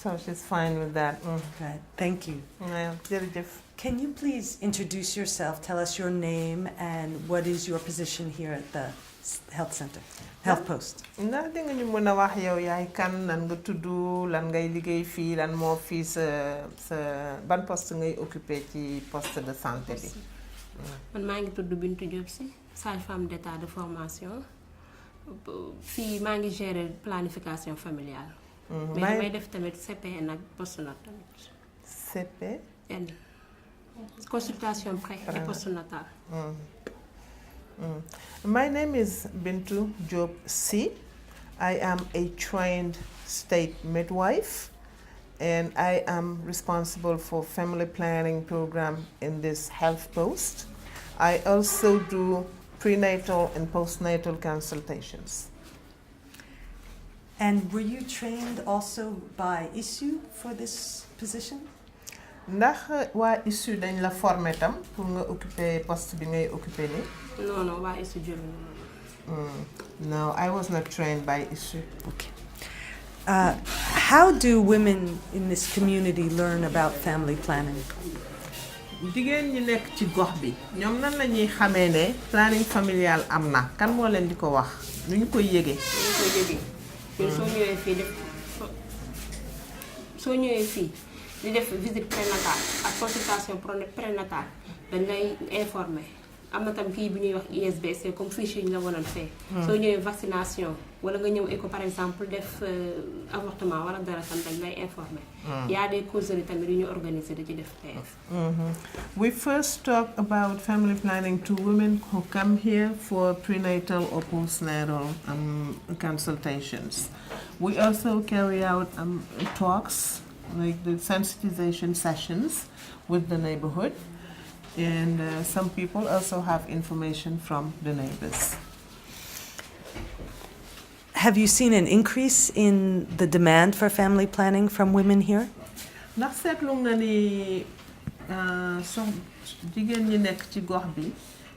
So she's fine with that. Right. Thank you. Yeah, jërëjëf. Can you please introduce yourself? Tell us your name and what is your position here at the health center, health post. ndax di nga ñu mën a wax yow yaay kan lan nga tudd lan ngay liggéey fii lan moo fii sa ban poste ngay occupé ci poste de santé bi. man maa ngi tudd Bintou Diop Sy sage-femme d'état de formation fii maa ngi gérer planification familiale. mais damay def tamit CPN ak postnatal tamit. CPN. Consultation pré et postnatal. My name is Bintou Diop Sy. I am a trained state midwife and I am responsible for family planning program in this health post. I also do prenatal and postnatal consultations. And were you trained also by ISU for this position? ndax waa ISU dañ la formé tam pour nga occuper poste bi ngay occuper ni? Non, waa ISU jëluñu ma. No, I was not trained by ISU. Okay. How do women in this community learn about family planning? jigéen ñi nekk ci gox bi ñoom nan la ñuy xamee ne planning familial am na kan moo leen di ko wax nu ñu koy yëgee. ñun soo ñëwee fii di def visite prénatale ak consultation prénatale dañ lay informer am na tam kii bi ñuy wax ISBC comme fiche yi ñu la waroon fee. soo ñëwee vaccination wala nga ñëw écho par exemple def avortement wala dara tam dañ lay informer. y a des causeries tamit yu ñu organiser di ci def TF. We first talk about family planning to women who come here for prenatal or postnatal consultations. We also carry out talks, like the sensitization sessions with the neighborhood, and some people also have information from the neighbors. Have you seen an increase in the demand for family planning from women here? ndax seetlu nga ni jigéen ñi nekk ci gox bi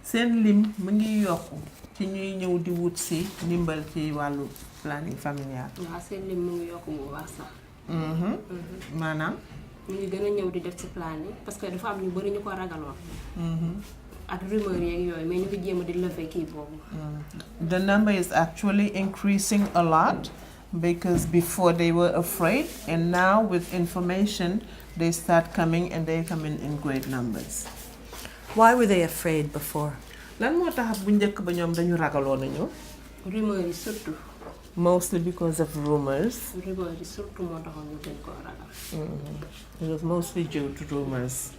seen lim mu ngi yokku ci ñuy ñëw di wut si ndimbal ci wàllu planning familial. waaw seen lim mu ngi yokku bu baax sax. maanaam. ñu ngi gën a ñëw di def ci planning parce que dafa am ñu bari ñu ko ragaloon. ak rumeur yeeg yooyu mais ñu ngi jéem a di lever kii boobu. The number is actually increasing a lot because before they were afraid and now with information they start coming and they come in great numbers. Why were they afraid before? lan moo tax bu njëkk ba ñoom dañu ragaloon a ñëw. rumeur yi surtout. Mostly because of rumors. rumeur yi surtout moo taxoon ñu gën koo ragal. It was mostly due to rumors.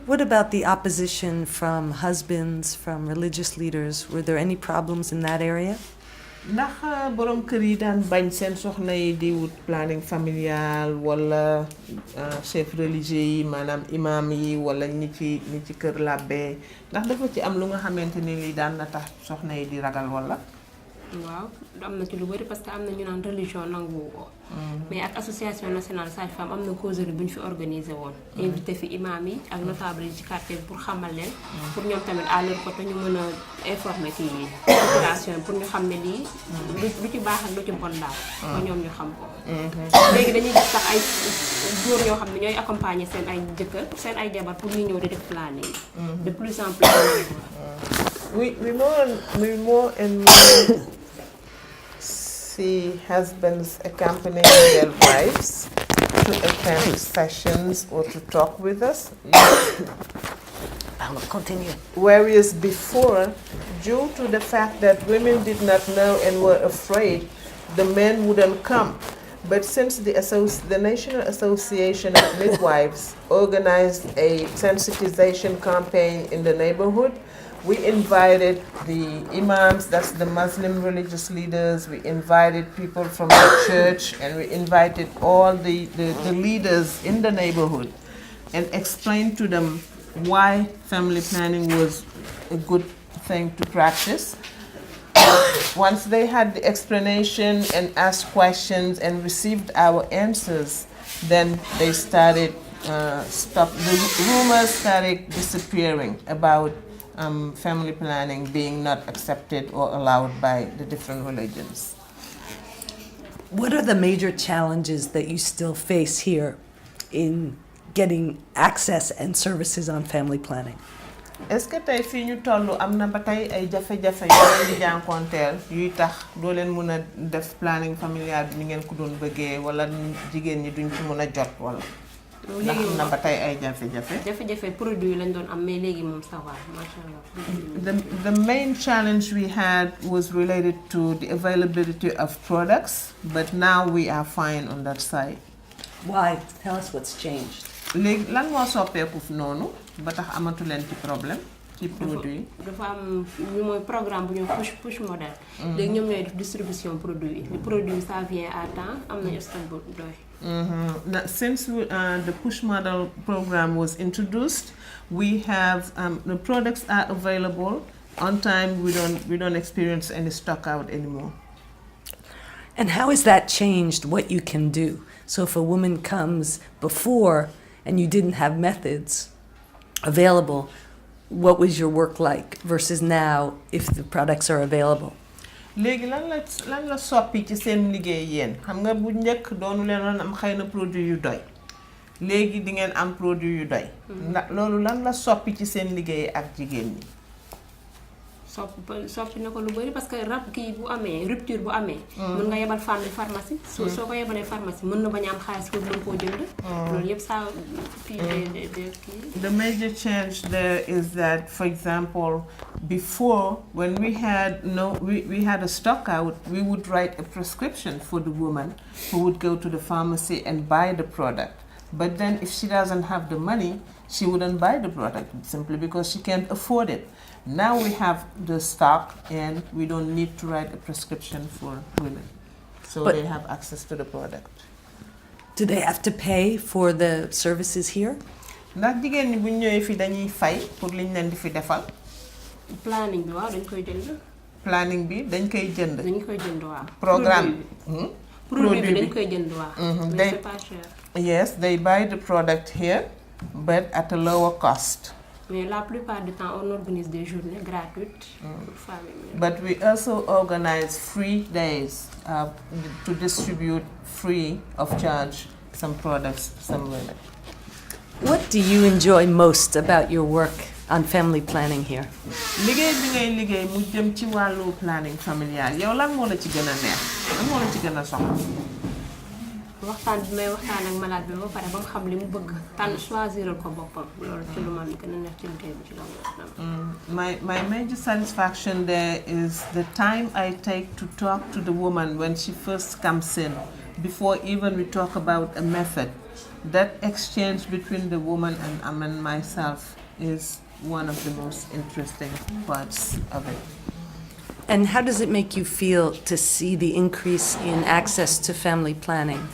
What about the opposition from husbands, from religious leaders? Were there any problems in that area? ndax borom kër yi daan bañ seen soxna yi di wut planning familial wala chef religieux yi maanaam imam yi wala ñi ci kër làbbe ndax dafa ci am lu nga xamante ni li daan na tax soxna yi di ragal wala. waaw am na ci lu bari parce que am na ñu naan religion nangu ko. mais ak association nationale sage-femme am na causerie bu ñu fi organisé woon. invité fi imam yi ak notable yi ci quartier pour xamal leen. pour ñoom tamit à leur côté ñu mën a informer ci population pour ñu xam ne lii. lu ci baax ak lu ci bon daal. ba ñoom ñu xam ko. léegi dañuy gis sax ay góor ñoo xam ne ñooy accompagner seen ay jëkkër seen ay jabar pour ñu ñëw di def planning. de plus en plus. we more and more see husbands accompanying their wives to attend sessions or to talk with us. I will continue. Whereas before, due to the fact that women did not know and were afraid, the men wouldn't come. But since the National Association of Midwives organized a sensitization campaign in the neighborhood, we invited the imams, that's the Muslim religious leaders, we invited people from the church, and we invited all the leaders in the neighborhood and explained to them why family planning was a good thing to practice. Once they had the explanation and asked questions and received our answers, then they started, the rumors started disappearing about family planning being not accepted or allowed by the different religions. What are the major challenges that you still face here in getting access and services on family planning? Est-ce que tey fii ñu toll am na ba tey ay jafe-jafe yoo leen di jànkonteel yuy tax doo leen mën a def planning familial bi ni ngeen ko doon bëggee wala jigéen ñi duñ ci mën a jot wala ndax am na ba tey ay jafe-jafe. jafe-jafe produit lañ doon am mais léegi moom ça va macha allah. The main challenge we had was related to the availability of products, but now we are fine on that side. Why? Tell us what's changed. léegi lan moo soppeeku noonu ba tax amatu leen ci problème ci produit. dafa am ñu mooy programme bu ñu push model. léegi ñoom ñooy def distribution produit yi. le produit ça vient à temps am nañu stock bu doy. Since the push model program was introduced, we have the products are available on time. We don't experience any stock out anymore. And how has that changed what you can do? So if a woman comes before and you didn't have methods available, what was your work like versus now if the products are available? léegi lan la soppi ci seen liggéey yéen xam nga bu njëkk doonu leen am xëy na produit yu doy léegi di ngeen am produit yu doy. ndax loolu lan la soppi ci seen liggéey ak jigéen ñi. soppi na ko lu bëri parce que kii bu amee rupture bu amee. mën nga yebal femme bi pharmacie. soo ko yebalee pharmacie mën na bañ a am xaalis pour mën koo jënd. loolu yëpp saa kii kii. The major change there is that, for example, before when we had a stock out, we would write a prescription for the woman who would go to the pharmacy and buy the product. But then if she doesn't have the money, she wouldn't buy the product simply because she can't afford it. Now we have the stock and we don't need to write a prescription for women. So they have access to the product. Do they have to pay for the services here? Ndax jigéen ñi bu ñu ñëwee fii dañuy fay pour liñ leen di fi defal. planning bi waaw dañ koy jënd. planning bi dañ koy jënd. dañ koy jënd waaw. programme produit bi dañ koy jënd waaw. mais c'est pas cher. Yes, they buy the product here, but at a lower cost. Mais la plupart du temps, on organise des journées gratuites pour femmes. But we also organize free days to distribute free of charge some products to some women. What do you enjoy most about your work on family planning here? liggéey bi ngay liggéey mu jëm ci wàllu planning familial yow lan moo la ci gën a neex lan moo la ci gën a soxla. waxtaan bi may waxtaan ak malade bi ba pare ba mu xam li mu bëgg tànn choisir ko boppam loolu ci lu ma gën a neex ci liggéey bi ci la. My major satisfaction there is the time I take to talk to the woman when she first comes in, before even we talk about a method. That exchange between the woman and myself is one of the most interesting parts of it. And how does it make you feel to see the increase in access to family planning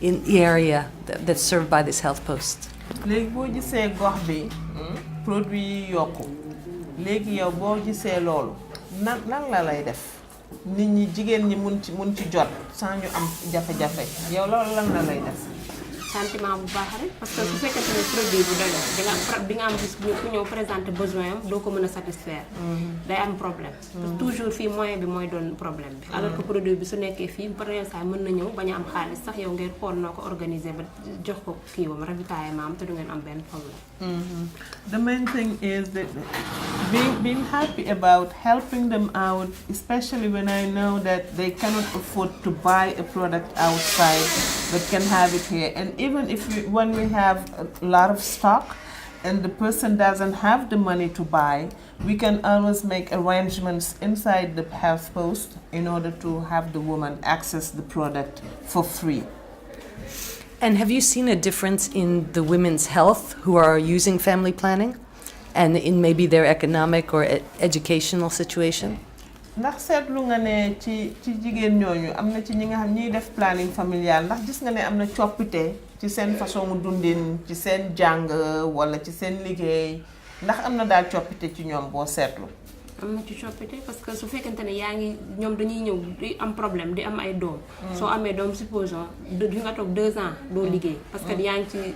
in the area that's served by this health post? léegi boo gisee gox bi produit yi yokku léegi yow boo gisee loolu nan la lay def nit ñi jigéen ñi mun ci jot sans ñu am jafe-jafe yow loolu lan la lay def. sentiment bu baax rek parce que su fekkente ne produit bu doy di nga am bis ku ñëw présenter besoin am doo ko mën a satisfaire. day am problème. parce que toujours fii moyen bi mooy doon problème bi. alors que produit bi su nekkee fii par exemple mën na ñëw bañ a am xaalis sax yow ngeen xool noo ko organiser ba jox ko kii wam ravitaillement am te du ngeen am benn problème. The main thing is that being happy about helping them out, especially when I know that they cannot afford to buy a product outside but can have it here. And even when we have a lot of stock and the person doesn't have the money to buy, we can always make arrangements inside the health post in order to have the woman access the product for free. And have you seen a difference in the women's health who are using family planning and in maybe their economic or educational situation? ndax seetlu nga ne ci jigéen ñooñu am na ci ñi nga xam ñiy def planning familial ndax gis nga ne am na coppite ci seen façon dundin ci seen jàng wala ci seen liggéey ndax am na daal coppite ci ñoom boo seetlu. am na ci coppite parce que su fekkente ne yaa ngi ñoom dañuy ñëw di am problème di am ay doom. soo amee doom supposons di nga toog 2 ans doo liggéey parce que yaa ngi ci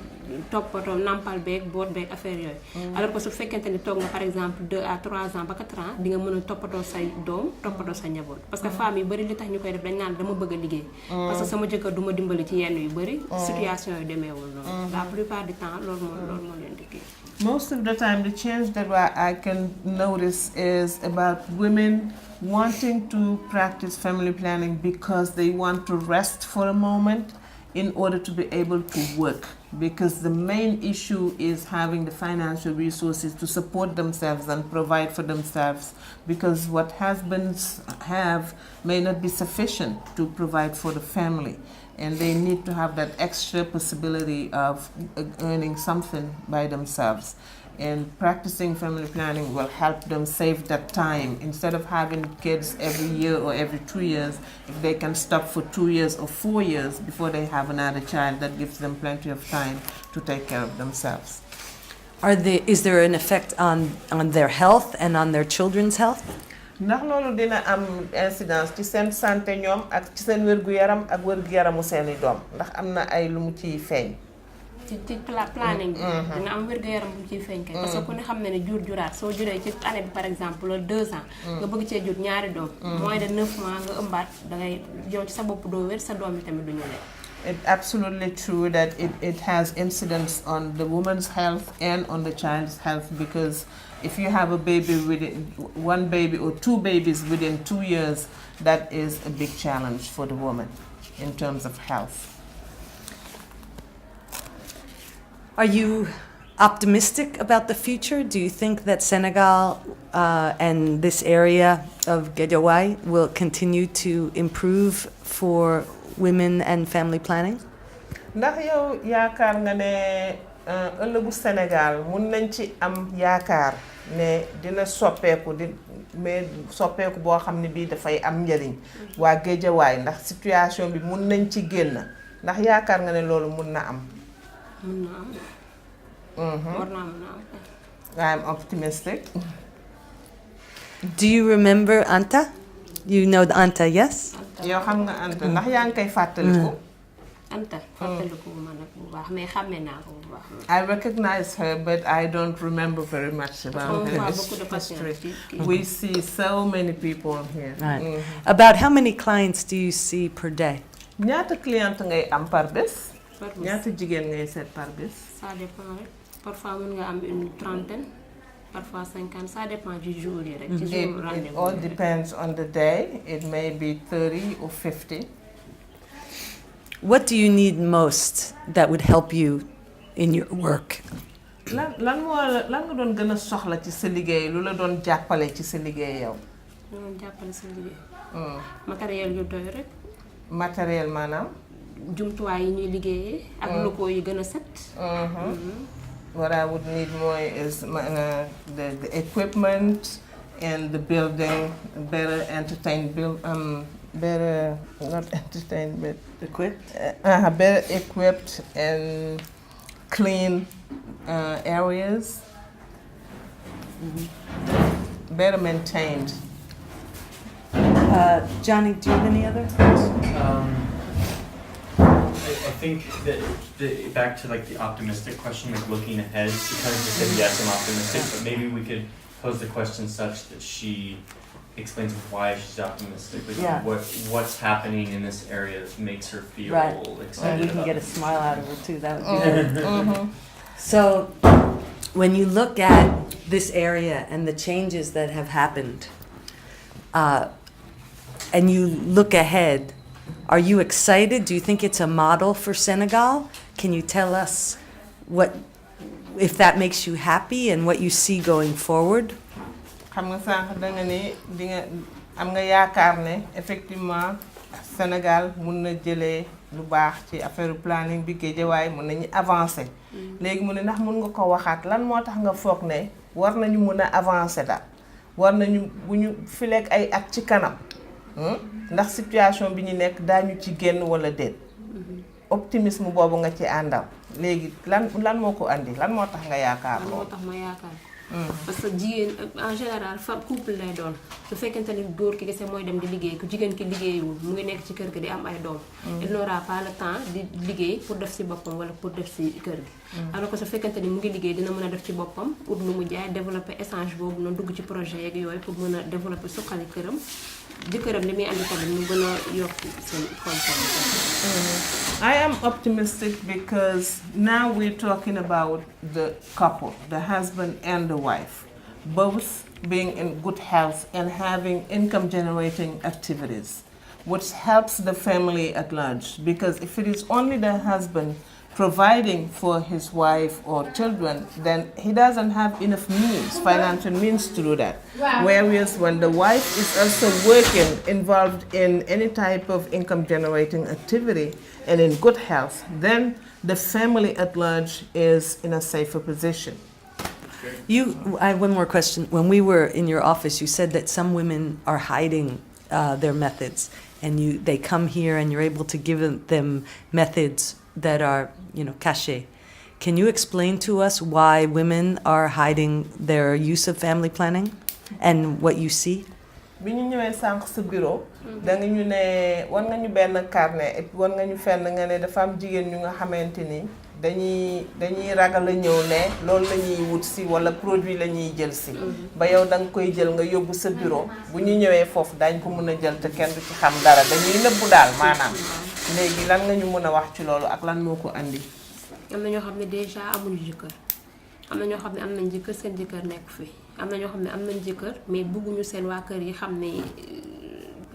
toppatoo nampal beeg boot beeg affaire yooyu. alors que su fekkente ni toog nga par exemple 2 à 3 ans ba 4 ans di nga mën a toppatoo say doom toppatoo sa njaboot parce que femmes yu bëri li tax ñu koy def dañ naan dama bëgg a liggéey. parce que sama jëkkër du ma dimbali ci yenn yu bëri. situation yu demeewul noonu. la plupart du temps loolu moo leen di kii. Most of the time, the change that I can notice is about women wanting to practice family planning because they want to rest for a moment in order to be able to work. Because the main issue is having the financial resources to support themselves and provide for themselves. Because what husbands have may not be sufficient to provide for the family. And they need to have that extra possibility of earning something by themselves. And practicing family planning will help them save that time. Instead of having kids every year or every 2 years, if they can stop for 2 years or 4 years before they have another child, that gives them plenty of time to take care of themselves. Is there an effect on their health and on their children's health? ndax loolu dina am incidence ci seen santé ñoom ak ci seen wér-gu-yaram ak wér-gu-yaramu seeni doom ndax am na ay lu mu ciy feeñ. ci planning bi. dina am wér-gu-yaram bu ciy feeñ kay. parce que ku ne xam na ne juraat soo juree ci année bi par exemple 2 ans. nga bëgg cee jur ñaari doom. moins de 9 mois nga ëmbaat dangay yow ci sa bopp doo wér sa doom yi tamit du ñu wér. It's absolutely true that it has incidence on the woman's health and on the child's health because if you have a baby within 1 baby or 2 babies within 2 years, that is a big challenge for the woman in terms of health. Are you optimistic about the future? Do you think that Senegal and this area of Guédiawaye will continue to improve for women and family planning? ndax yow yaakaar nga ne ëllëgu Sénégal mun nañ ci am yaakaar ne dina soppeeku mais soppeeku boo xam ne bii dafay am njëriñ waa Guédiawaye ndax situation bi mun nañ ci génn ndax yaakaar nga ne loolu mun na am. mun na am. war naa mun na am. I'm optimistic. Do you remember Anta? You know Anta, yes? yow xam nga Anta ndax yaa ngi koy fàttaliku. Anta fàttaliku ma nag bu baax mais xàmme naa ko bu baax. I recognize her, but I don't remember very much about her history. We see so many people here. Right. About how many clients do you see per day? ñaata client ngay am par bés? par bés ñaata jigéen ngay seet par bés? ça dépend rek parfois mën nga am une trentaine. Parfois 50, ça dépend du jour. It all depends on the day. It may be 30 or 50. What do you need most that would help you in your work? lan nga doon gën a soxla ci sa liggéey lu la doon jàppale ci sa liggéey yow? lu doon jàppale sa liggéey. matériel yu doy rek. matériel maanaam? jumtuwaay yi ñuy liggéeyee. ak locaux yi gën a set. What I would need more is the equipment and the building, better better, not entertained, but Equipped? Better equipped and clean areas, better maintained. Johnny, do you have any other? I think that back to like the optimistic question, like looking ahead, because you said yes, I'm optimistic, but maybe we could pose the question such that she explains why she's optimistic, like Yeah. what's happening in this area that makes her feel Right. excited. And we can about get a this. smile out of her too. That would be good. So, when you look at this area and the changes that have happened, and you look ahead, are you excited? Do you think it's a model for Senegal? Can you tell us if that makes you happy and what you see going forward? xam nga sànq da nga ni di nga am nga yaakaar ne effectivement Sénégal mun na jëlee lu baax ci affaire planning bi Guédiawaye mun nañu avancer. léegi mu ne ndax mun nga ko waxaat lan moo tax nga foog ne war nañu mun a avancer daal war nañu bu ñu fileeg ay at ci kanam ndax situation bi ñu nekk daañu ci génn wala déet. optimisme boobu nga ci àndal léegi lan moo ko andi lan moo tax nga yaakaar lan loolu. moo tax ma yaakaar parce que jigéen en général femme couple lay doon su fekkente ni góor ki kese mooy dem di liggéey ku jigéen ki liggéeyul mu ngi nekk ci kër gi di am ay doom il n'aura pas le temps di liggéey pour def ci boppam wala pour def ci kër gi alors que su fekkente ni mu ngi liggéey dina mën a def ci boppam ut lu mu jaay développer échange boobu noonu dugg ci projet yeeg yooyu pour mën a développer suqali këram jëkkëram li muy andi tamit mu gën a yokk seen koom-koom. I am optimistic because now we're talking about the couple, the husband and the wife, both being in good health and having income generating activities, which helps the family at large. Because if it is only the husband providing for his wife or children, then he doesn't have enough means, financial means to do that. Whereas when the wife is also working, involved in any type of income generating activity and in good health, then the family at large is in a safer position. I have one more question. When we were in your office, you said that some women are hiding their methods, and they come here and you're able to give them methods that are, caché. Can you explain to us why women are hiding their use of family planning and what you see? bi ñu ñëwee sànq sa bureau da nga ñu ne wan nga ñu benn carnet et wan nga ñu fenn nga ne dafa am jigéen ñu nga xamante ni dañuy ragal a ñëw ne loolu la ñuy wut si wala produit la ñuy jël si ba yow da nga koy jël nga yóbbu sa bureau bu ñu ñëwee foofu dañ ko mën a jël te kenn du ci xam dara dañuy nëbbu daal maanaam léegi lan nga ñu mën a wax ci loolu ak lan moo ko andi. am na ñoo xam ne déjà amuñu jëkkër am na ñoo xam ne am nañ jëkkër seen jëkkër nekk fi am na ñoo xam ne am nañ jëkkër mais bëgguñu seen waa kër yi xam ne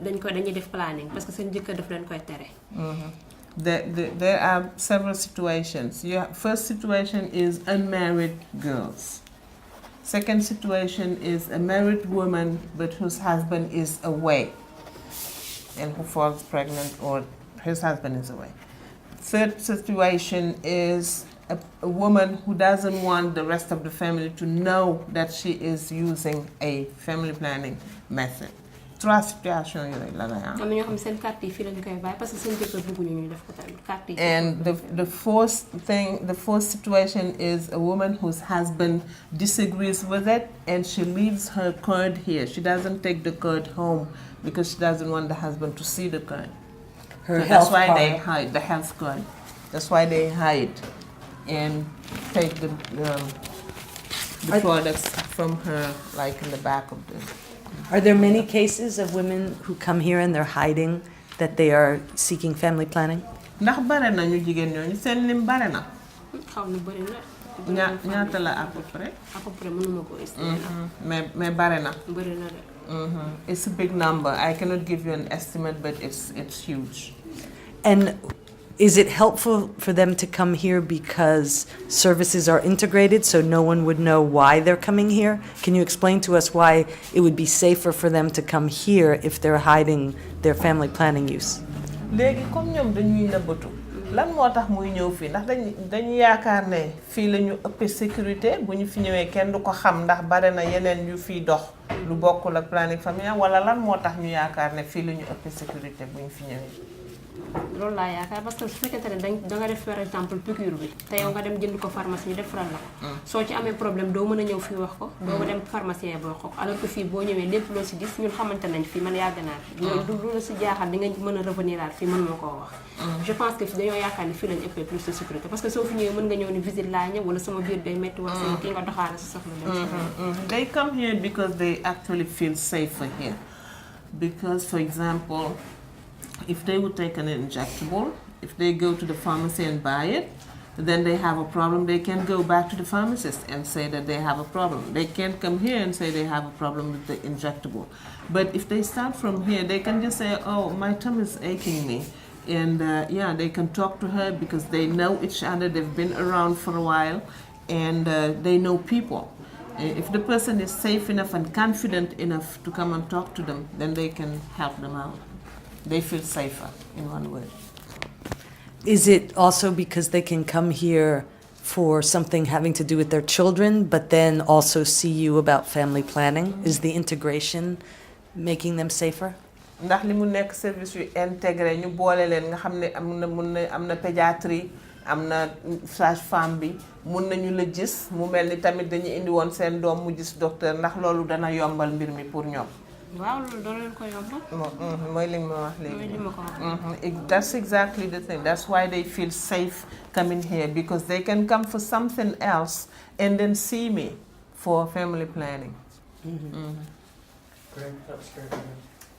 dañuy def planning parce que seen jëkkër daf leen koy tere. There are several situations. First situation is unmarried girls. Second situation is a married woman but whose husband is away and who falls pregnant or his husband is away. Third situation is a woman who doesn't want the rest of the family to know that she is using a family planning method. Trois situations yooyu la ngay am. am na ñoo xam seen carte yi fii lañu koy bàyyi parce que seen jëkkër bëgguñu ñuy def ko tamit carte yi. And the fourth situation is a woman whose husband disagrees with it and she leaves her card here. She doesn't take the card home because she doesn't want the husband to see the card. That's why they hide the health card. That's why they hide and take the products from her, like in the back of the. Are there many cases of women who come here and they're hiding that they are seeking family planning? Ndax bare na ñu jigéen ñooñu seen lim bare na. xaw na bëri na. ñaata la à peu près. à peu près mënuma ko estimer. mais bare na. bëri na de. It's a big number. I cannot give you an estimate, but it's huge. And is it helpful for them to come here because services are integrated so no one would know why they're coming here? Can you explain to us why it would be safer for them to come here if they're hiding their family planning use? léegi comme ñoom dañuy nëbbatu lan moo tax muy ñëw fii ndax dañu yaakaar ne fii la ñu ëppee sécurité bu ñu fi ñëwee kenn du ko xam ndax bare na yeneen yu fiy dox lu bokkul ak planning familial wala lan moo tax ñu yaakaar ne fii la ñu ëppee sécurité bu ñu fi ñëwee. loolu laa yaakaar parce que su fekkente ne da nga def par exemple piqûre bi te yow nga dem jënd ko pharmacie ñu defaral la ko soo ci amee problème doo mën a ñëw fii wax ko doo ko dem pharmacien boo wax ko alors que fii boo ñëwee lépp loo si gis ñun xamante nañ fii man yàgg naa fi loolu du la si jaaxal di nga mën a revenir aat fii mën moo koo wax je pense que dañoo yaakaar ni fii lañ ëppee plus de sécurité parce que soo fi ñëwee mën nga ñëw ni visite laa ñëw wala sama biir day métti wala sama kii nga doxaale sa soxla dem They come here because they actually feel safer here because for example if they would take an injectable, if they go to the pharmacy and buy it, then they have a problem, they can go back to the pharmacist and say that they have a problem. They can't come here and say they have a problem with the injectable. But if they start from here, they can just say, oh, my tongue is aching me. And they can talk to her because they know each other, they've been around for a while, and they know people. If the person is safe enough and confident enough to come and talk to them, then they can help them out. They feel safer, in one word. Is it also because they can come here for something having to do with their children, but then also see you about family planning? Is the integration making them safer? ndax li mu nekk service yu intégré ñu boole leen nga xam ne am na pédiatrie am na sage-femme bi mun nañu la gis mu mel ni tamit dañu indi woon seen doom mu gis docteur ndax loolu dana yombal mbir mi pour ñoom. waaw loolu doo leen ko yombal. mooy li ma wax léegi. mooy li ma ko wax. That's exactly the thing. That's why they feel safe coming here, because they can come for something else and then see me for family planning. Great, that's great.